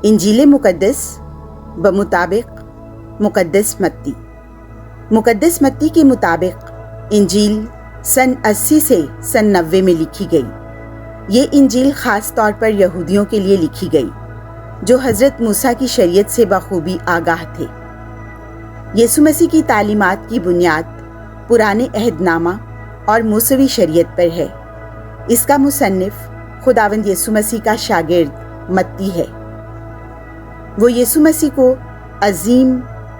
इंजील मुक़द्दस बमुताबिक मुक़द्दस मत्ती। मुक़द्दस मत्ती के मुताबिक इंजील सन 80 से सन 90 में लिखी गई। ये इंजील ख़ास तौर पर यहूदियों के लिए लिखी गई जो हज़रत मूसा की शरीयत से बखूबी आगाह थे। यीशु मसीह की तालीमात की बुनियाद पुराने अहदनामा और मूसवी शरीयत पर है। इसका मुसन्निफ़ खुदावंद यीशु मसीह का शागिर्द मत्ती है। वो यीशु मसीह को अजीम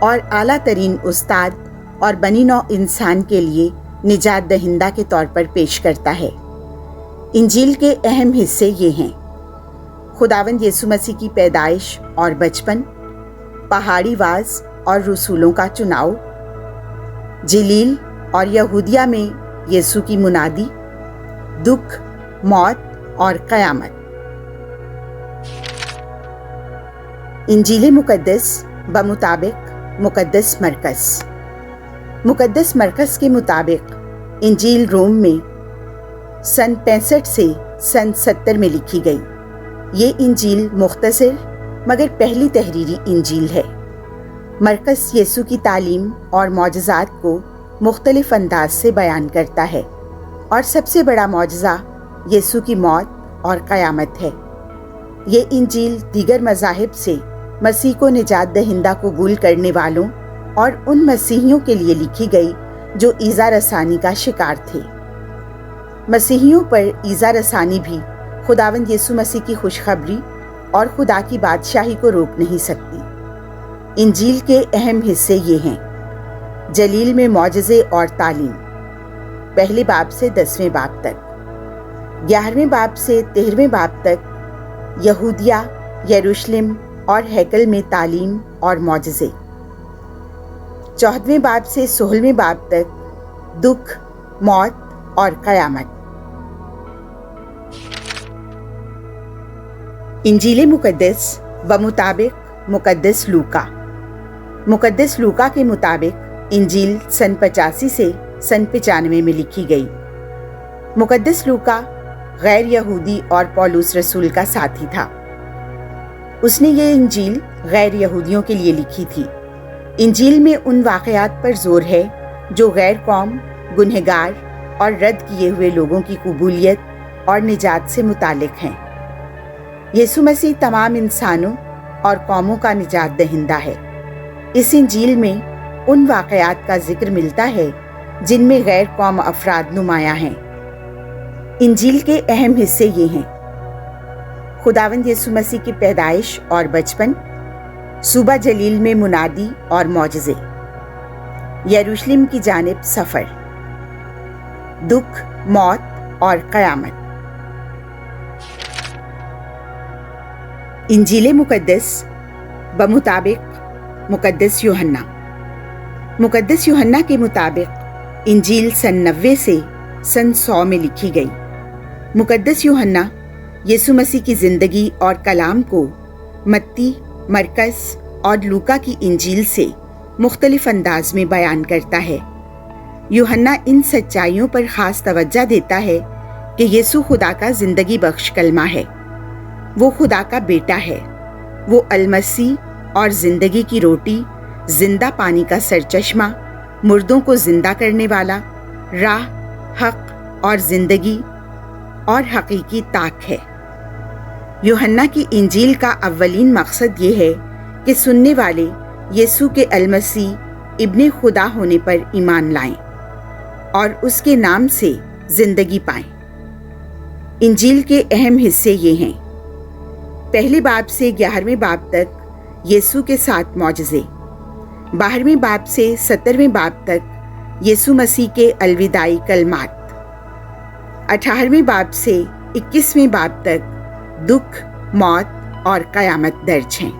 और आला तरीन उस्ताद और बनी नौ इंसान के लिए निजात दहिंदा के तौर पर पेश करता है। इंजील के अहम हिस्से ये हैं: खुदावंद यीशु मसीह की पैदाइश और बचपन, पहाड़ी वाज और रसूलों का चुनाव, जलील और यहूदिया में यीशु की मुनादी, दुख, मौत और क़यामत। इंजील मुक़द्दस बमुताबिक मुक़द्दस मरकज़। मुक़द्दस मरकज़ के मुताबिक इंजील रोम में सन 65 से सन 70 में लिखी गई। ये इंजील मुख्तसर मगर पहली तहरीरी इंजील है। मरकज़ यीशु की तालीम और मौजज़ात को मुख्तलिफ अंदाज से बयान करता है और सबसे बड़ा मौजज़ा यीशु की मौत और क़यामत है। ये इंजील दीगर मज़ाहिब से मसीह को निजात दहिंदा कबूल करने वालों और उन मसीहियों के लिए लिखी गई जो ईज़ा रसानी का शिकार थे। मसीहियों पर ईज़ा रसानी भी खुदावंद यीशु मसीह की खुशखबरी और खुदा की बादशाही को रोक नहीं सकती। इंजील के अहम हिस्से ये हैं: जलील में मौजज़े और तालीम, पहले बाब से 10वें बाब तक, 11वें बाब से 13वें बाब तक यहूदिया, यरूशलेम और हैकल में तालीम और मौजज़े, 14वें बाब से 16वें बाब तक दुख, मौत और क़यामत। इंजील मुक़द्दस बमुताबिक मुक़द्दस लूका। मुक़द्दस लूका के मुताबिक इंजील सन 85 से सन 95 में लिखी गई। मुक़द्दस लूका गैर यहूदी और पौलुस रसूल का साथी था। उसने ये इंजील गैर यहूदियों के लिए लिखी थी। इंजील में उन वाक़यात पर जोर है जो गैर कौम, गुनहगार और रद्द किए हुए लोगों की कबूलियत और निजात से मुतालिक हैं। यीशु मसीह तमाम इंसानों और कौमों का निजात दहिंदा है। इस इंजील में उन वाक़यात का जिक्र मिलता है जिनमें गैर कौम अफराद नुमायाँ हैं। इंजील के अहम हिस्से ये हैं: खुदावंद यीशु मसीह की पैदाइश और बचपन, सूबा जलील में मुनादी और मौजज़े, यरूशलेम की जानिब सफ़र, दुख, मौत और क़यामत। इंजील मुक़द्दस बमुताबिक मुक़द्दस यूहन्ना। मुक़द्दस यूहन्ना के मुताबिक इंजील सन 90 से सन 100 में लिखी गई। मुक़द्दस यूहन्ना यीशु मसीह की ज़िंदगी और कलाम को मत्ती, मरकज़ और लूका की इंजील से मुख्तलिफ अंदाज में बयान करता है। यूहन्ना इन सच्चाइयों पर ख़ास तवज्जो देता है कि यीशु खुदा का ज़िंदगी बख्श कलमा है। वो खुदा का बेटा है। वो अलमसीह और ज़िंदगी की रोटी, जिंदा पानी का सरचश्मा, मुर्दों को जिंदा करने वाला, राह, हक और ज़िंदगी और हकीकी ताक है। यूहन्ना की इंजील का अव्वलीन मकसद ये है कि सुनने वाले यीशु के अलमसीह इब्ने खुदा होने पर ईमान लाएं और उसके नाम से ज़िंदगी पाएं। इंजील के अहम हिस्से ये हैं: पहले बाब से 11वें बाब तक यीशु के साथ मौजज़े, 12वें बाब से 17वें बाब तक यीशु मसीह के अलविदाई कलमात, 18वें बाब से 21वें बाब तक दुख, मौत और क़यामत दर्ज हैं।